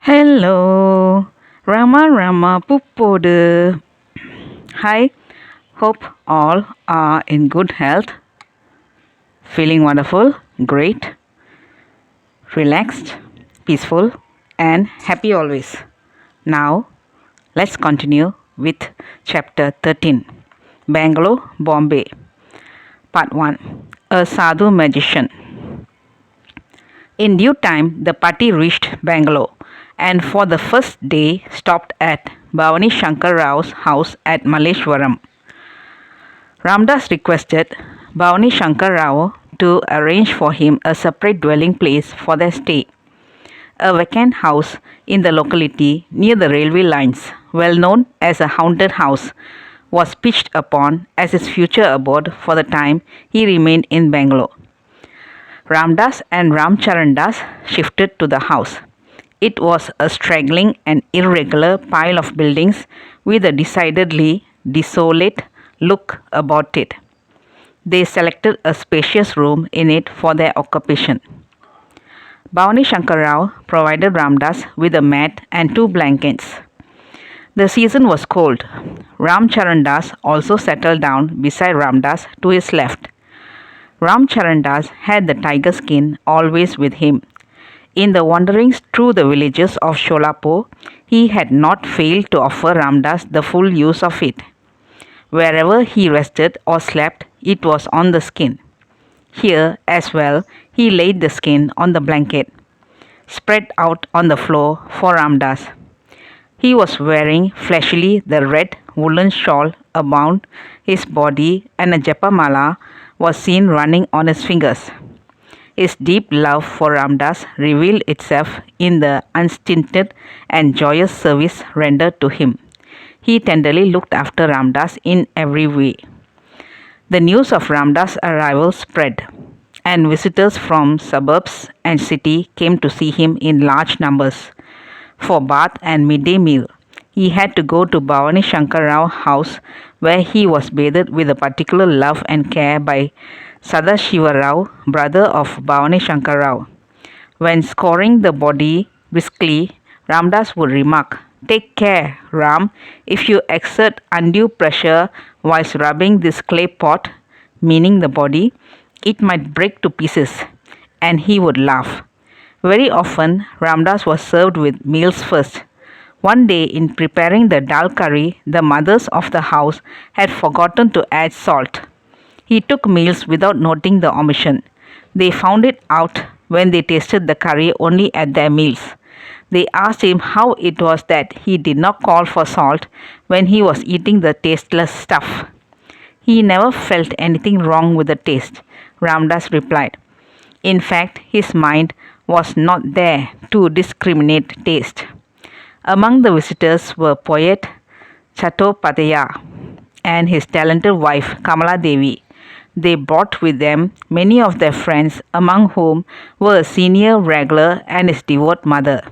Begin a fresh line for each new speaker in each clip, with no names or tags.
Hello, Rama Rama Puppodu. Hi, hope all are in good health, feeling wonderful, great, relaxed, peaceful, and happy always. Now, let's continue with chapter 13 Bangalore-Bombay, part 1 A Sadhu Magician. In due time, the party reached Bangalore and for the first day stopped at Bhavani Shankar Rao's house at Malleshwaram. Ramdas requested Bhavani Shankar Rao to arrange for him a separate dwelling place for their stay. A vacant house in the locality near the railway lines, well known as a haunted house, was pitched upon as his future abode for the time he remained in Bangalore. Ramdas and Ramcharandas shifted to the house. It was a straggling and irregular pile of buildings with a decidedly desolate look about it. They selected a spacious room in it for their occupation. Bhavani Shankar Rao provided Ramdas with a mat and 2 blankets. The season was cold. Ramcharandas also settled down beside Ramdas to his left. Ramcharandas had the tiger skin always with him. In the wanderings through the villages of Sholapur, he had not failed to offer Ramdas the full use of it. Wherever he rested or slept, it was on the skin. Here, as well, he laid the skin on the blanket, spread out on the floor for Ramdas. He was wearing fleshily the red woolen shawl about his body and a japamala was seen running on his fingers. His deep love for Ramdas revealed itself in the unstinted and joyous service rendered to him. He tenderly looked after Ramdas in every way. The news of Ramdas' arrival spread, and visitors from suburbs and city came to see him in large numbers. For bath and midday meal, he had to go to Bhavani Shankar Rao house where he was bathed with a particular love and care by Sadashiva Rao, brother of Bhavani Shankar Rao. When scouring the body briskly, Ramdas would remark, "Take care, Ram, if you exert undue pressure whilst rubbing this clay pot," meaning the body, "it might break to pieces," and he would laugh. Very often, Ramdas was served with meals first. One day, in preparing the dal curry, the mothers of the house had forgotten to add salt. He took meals without noting the omission. They found it out when they tasted the curry only at their meals. They asked him how it was that he did not call for salt when he was eating the tasteless stuff. He never felt anything wrong with the taste, Ramdas replied. In fact, his mind was not there to discriminate taste. Among the visitors were poet Chattopadhyaya and his talented wife Kamala Devi. They brought with them many of their friends, among whom were a senior wrangler and his devout mother.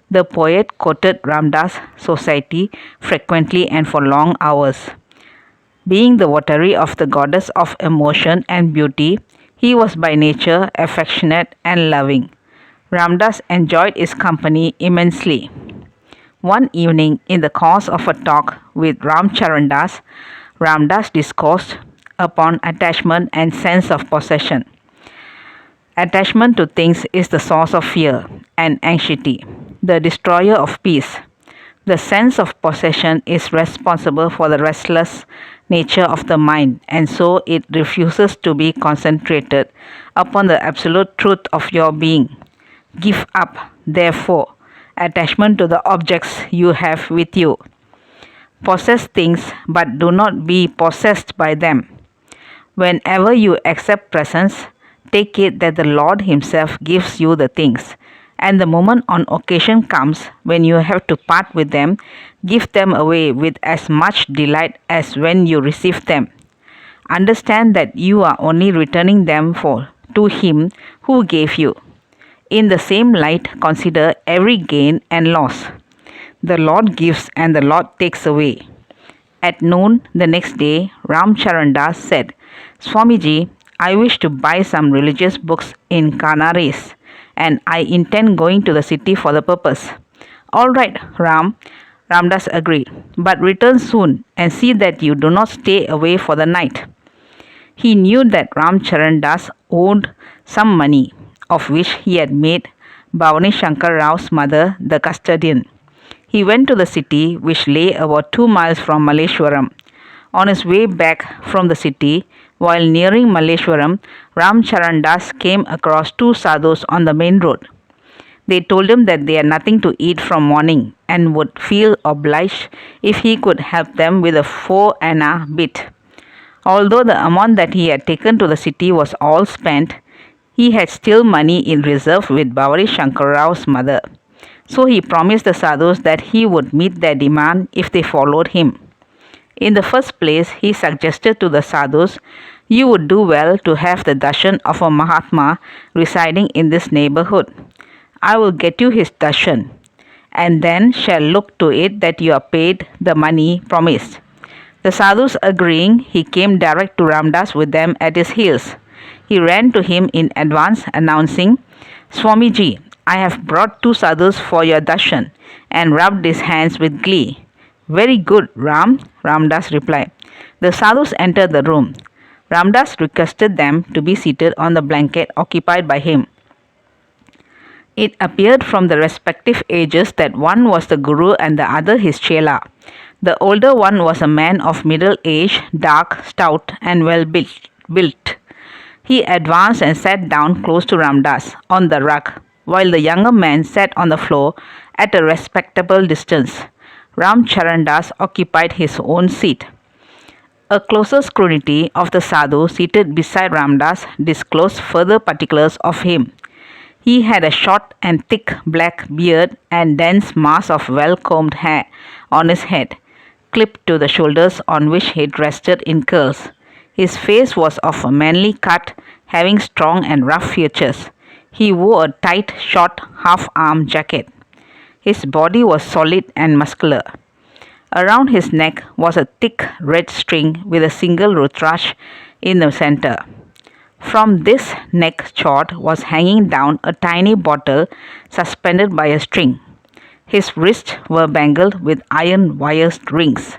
The poet quoted Ramdas' society frequently and for long hours. Being the votary of the goddess of emotion and beauty, he was by nature affectionate and loving. Ramdas enjoyed his company immensely. One evening, in the course of a talk with Ramcharandas, Ramdas discoursed upon attachment and sense of possession. Attachment to things is the source of fear and anxiety, the destroyer of peace. The sense of possession is responsible for the restless nature of the mind, and so it refuses to be concentrated upon the absolute truth of your being. Give up, therefore, attachment to the objects you have with you. Possess things, but do not be possessed by them. Whenever you accept presents, take it that the Lord Himself gives you the things, and the moment on occasion comes when you have to part with them, give them away with as much delight as when you received them. Understand that you are only returning them to Him who gave you. In the same light, consider every gain and loss. The Lord gives and the Lord takes away. At noon the next day, Ramcharandas said, "Swamiji, I wish to buy some religious books in Canaris, and I intend going to the city for the purpose. All right, Ram. Ramdas agreed. But return soon and see that you do not stay away for the night. He knew that Ramcharan Das owed some money, of which he had made Bhavani Shankar Rao's mother the custodian. He went to the city, which lay about 2 miles from Malleshwaram. On his way back from the city, while nearing Malleshwaram, Ramcharan Das came across two sadhus on the main road. They told him that they had nothing to eat from morning and would feel obliged if he could help them with a 4 anna bit. Although the amount that he had taken to the city was all spent, he had still money in reserve with Bhavani Shankar Rao's mother. So he promised the sadhus that he would meet their demand if they followed him. In the first place, he suggested to the sadhus, "You would do well to have the darshan of a Mahatma residing in this neighborhood. I will get you his darshan, and then shall look to it that you are paid the money promised." The sadhus agreeing, he came direct to Ramdas with them at his heels. He ran to him in advance, announcing, "Swamiji, I have brought two sadhus for your darshan," and rubbed his hands with glee. "Very good, Ram," Ramdas replied. The sadhus entered the room. Ramdas requested them to be seated on the blanket occupied by him. It appeared from the respective ages that one was the Guru and the other his chela. The older one was a man of middle age, dark, stout, and well built. He advanced and sat down close to Ramdas on the rug, while the younger man sat on the floor at a respectable distance. Ramcharan Das occupied his own seat. A closer scrutiny of the sadhu seated beside Ramdas disclosed further particulars of him. He had a short and thick black beard and dense mass of well-combed hair on his head, clipped to the shoulders, on which it rested in curls. His face was of a manly cut, having strong and rough features. He wore a tight, short, half-arm jacket. His body was solid and muscular. Around his neck was a thick red string with a single rudraksha in the center. From this neck chord was hanging down a tiny bottle suspended by a string. His wrists were bangled with iron wire rings.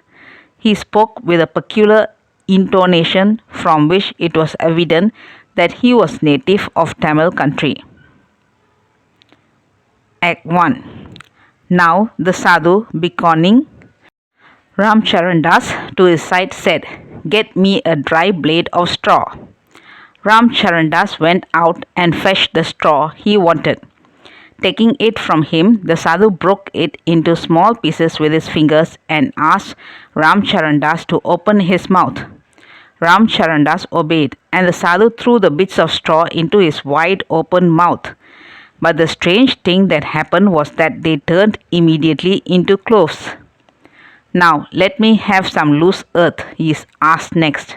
He spoke with a peculiar intonation from which it was evident that he was native of Tamil country. Act 1. Now the sadhu, beckoning Ramcharan Das to his side, said, "Get me a dry blade of straw." Ramcharan Das went out and fetched the straw he wanted. Taking it from him, the sadhu broke it into small pieces with his fingers and asked Ramcharan Das to open his mouth. Ramcharan Das obeyed, and the sadhu threw the bits of straw into his wide open mouth. But the strange thing that happened was that they turned immediately into cloves. "Now let me have some loose earth," he asked next.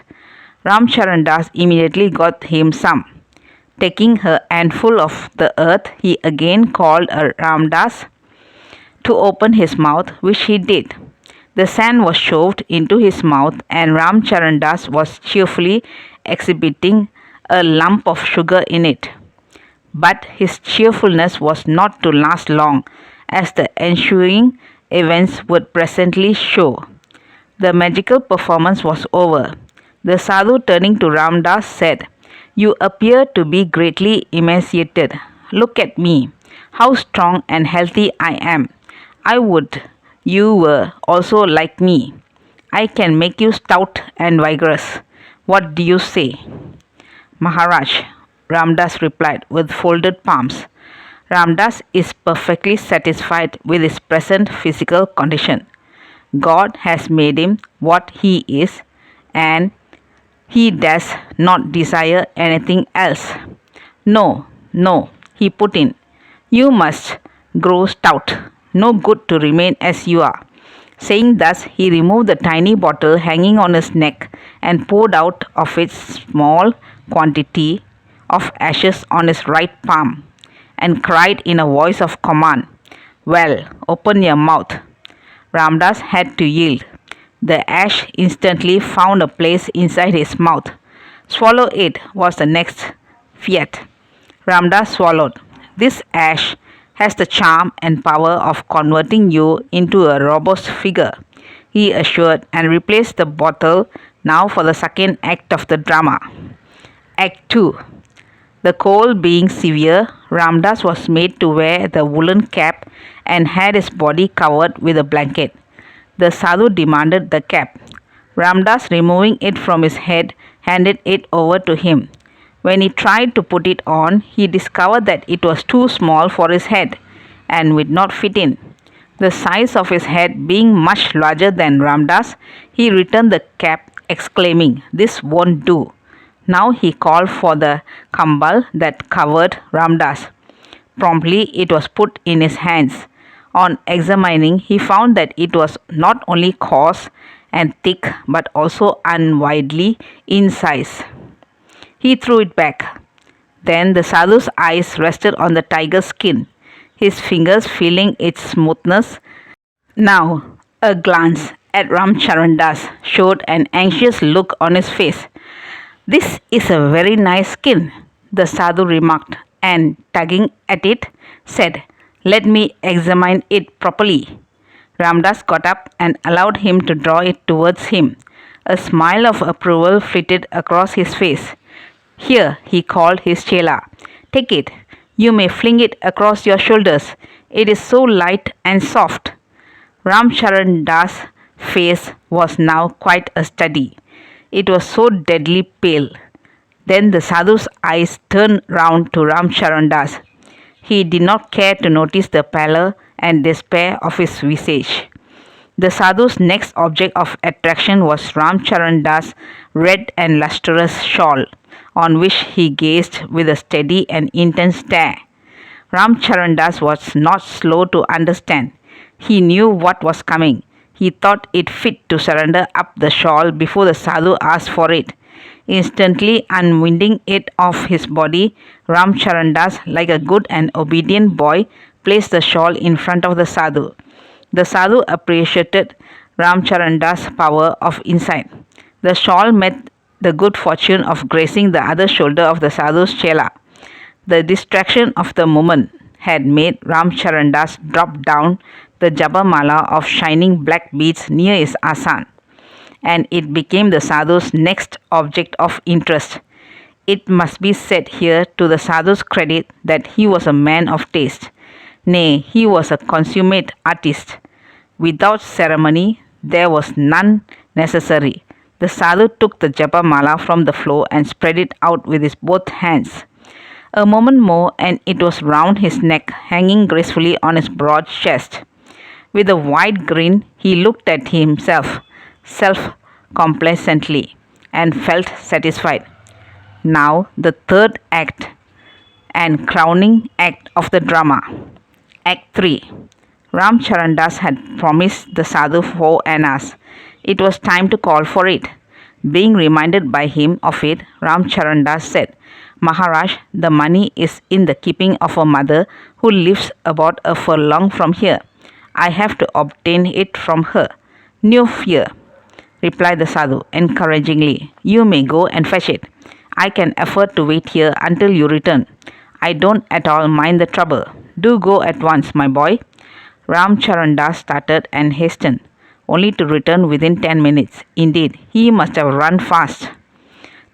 Ramcharan Das immediately got him some. Taking a handful of the earth, he again called Ramdas to open his mouth, which he did. The sand was shoved into his mouth, and Ramcharan Das was cheerfully exhibiting a lump of sugar in it. But his cheerfulness was not to last long, as the ensuing events would presently show. The magical performance was over. The sadhu, turning to Ramdas, said, "You appear to be greatly emaciated. Look at me, how strong and healthy I am. I would you were also like me. I can make you stout and vigorous. What do you say?" "Maharaj," Ramdas replied with folded palms, "Ramdas is perfectly satisfied with his present physical condition. God has made him what he is, and he does not desire anything else." "No, no," he put in. "You must grow stout. No good to remain as you are." Saying thus, he removed the tiny bottle hanging on his neck and poured out of it small quantity of ashes on his right palm, and cried in a voice of command, "Well, open your mouth." Ramdas had to yield. The ash instantly found a place inside his mouth. "Swallow it," was the next fiat. Ramdas swallowed. This ash has the charm and power of converting you into a robust figure, he assured, and replaced the bottle now for the second act of the drama. Act 2. The cold being severe, Ramdas was made to wear the woolen cap and had his body covered with a blanket. The Sadhu demanded the cap. Ramdas, removing it from his head, handed it over to him. When he tried to put it on, he discovered that it was too small for his head and would not fit in. The size of his head being much larger than Ramdas, he returned the cap, exclaiming, "This won't do." Now he called for the kambal that covered Ramdas. Promptly it was put in his hands. On examining, he found that it was not only coarse and thick but also unwieldy in size. He threw it back. Then the Sadhu's eyes rested on the tiger's skin, his fingers feeling its smoothness. Now a glance at Ramcharandas showed an anxious look on his face. "This is a very nice skin," the Sadhu remarked, and tugging at it, said, "Let me examine it properly." Ramdas got up and allowed him to draw it towards him. A smile of approval flitted across his face. "Here," he called his chela, "take it. You may fling it across your shoulders. It is so light and soft." Ramcharandas' face was now quite a study. It was so deadly pale. Then the Sadhu's eyes turned round to Ramcharandas. He did not care to notice the pallor and despair of his visage. The Sadhu's next object of attraction was Ramcharandas' red and lustrous shawl, on which he gazed with a steady and intense stare. Ramcharandas was not slow to understand. He knew what was coming. He thought it fit to surrender up the shawl before the Sadhu asked for it. Instantly unwinding it off his body, Ramcharandas, like a good and obedient boy, placed the shawl in front of the Sadhu. The Sadhu appreciated Ramcharandas' power of insight. The shawl met the good fortune of grazing the other shoulder of the Sadhu's chela. The distraction of the moment had made Ramcharandas drop down the jabamala of shining black beads near his asan, and it became the Sadhu's next object of interest. It must be said here to the Sadhu's credit that he was a man of taste. Nay, he was a consummate artist. Without ceremony, there was none necessary. The Sadhu took the japamala from the floor and spread it out with his both hands. A moment more and it was round his neck, hanging gracefully on his broad chest. With a wide grin, he looked at himself self-complacently and felt satisfied. Now the third act and crowning act of the drama. Act 3. Ramcharandas had promised the Sadhu 4 annas. It was time to call for it. Being reminded by him of it, Ramcharandas said, "Maharaj, the money is in the keeping of a mother who lives about a furlong from here. I have to obtain it from her." "No fear," replied the Sadhu encouragingly. "You may go and fetch it. I can afford to wait here until you return. I don't at all mind the trouble. Do go at once, my boy." Ramcharandas started and hastened, only to return within 10 minutes. Indeed, he must have run fast,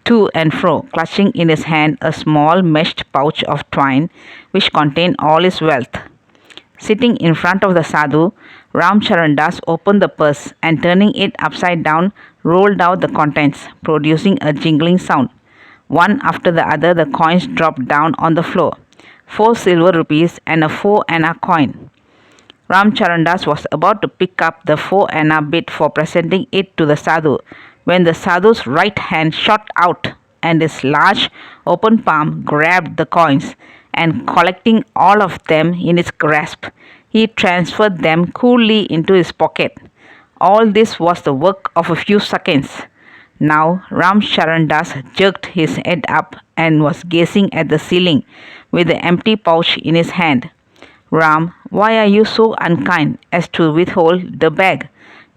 to and fro, clutching in his hand a small meshed pouch of twine which contained all his wealth. Sitting in front of the Sadhu, Ramcharandas opened the purse and, turning it upside down, rolled out the contents, producing a jingling sound. One after the other, the coins dropped down on the floor. 4 silver rupees and a 4 anna coin. Ramcharandas was about to pick up the 4 anna bit for presenting it to the Sadhu, when the Sadhu's right hand shot out and his large open palm grabbed the coins, and collecting all of them in its grasp, he transferred them coolly into his pocket. All this was the work of a few seconds. Now Ramcharandas jerked his head up and was gazing at the ceiling with the empty pouch in his hand. "Ram, why are you so unkind as to withhold the bag?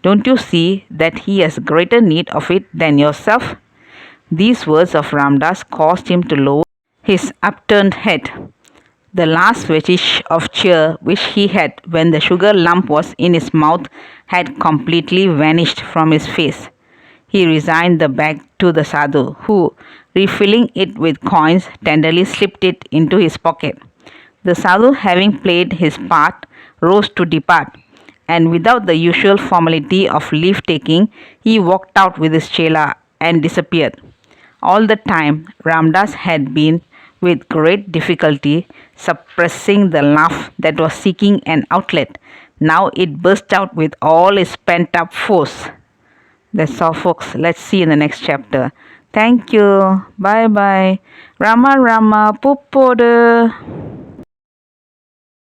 Don't you see that he has greater need of it than yourself?" These words of Ramdas caused him to lower his upturned head. The last vestige of cheer which he had when the sugar lump was in his mouth had completely vanished from his face. He resigned the bag to the sadhu, who, refilling it with coins, tenderly slipped it into his pocket. The sadhu, having played his part, rose to depart, and without the usual formality of leave taking, he walked out with his chela and disappeared. All the time, Ramdas had been, with great difficulty, suppressing the laugh that was seeking an outlet. Now it burst out with all its pent up force. That's all, folks. Let's see in the next chapter. Thank you. Bye bye. Rama Rama Puppodu.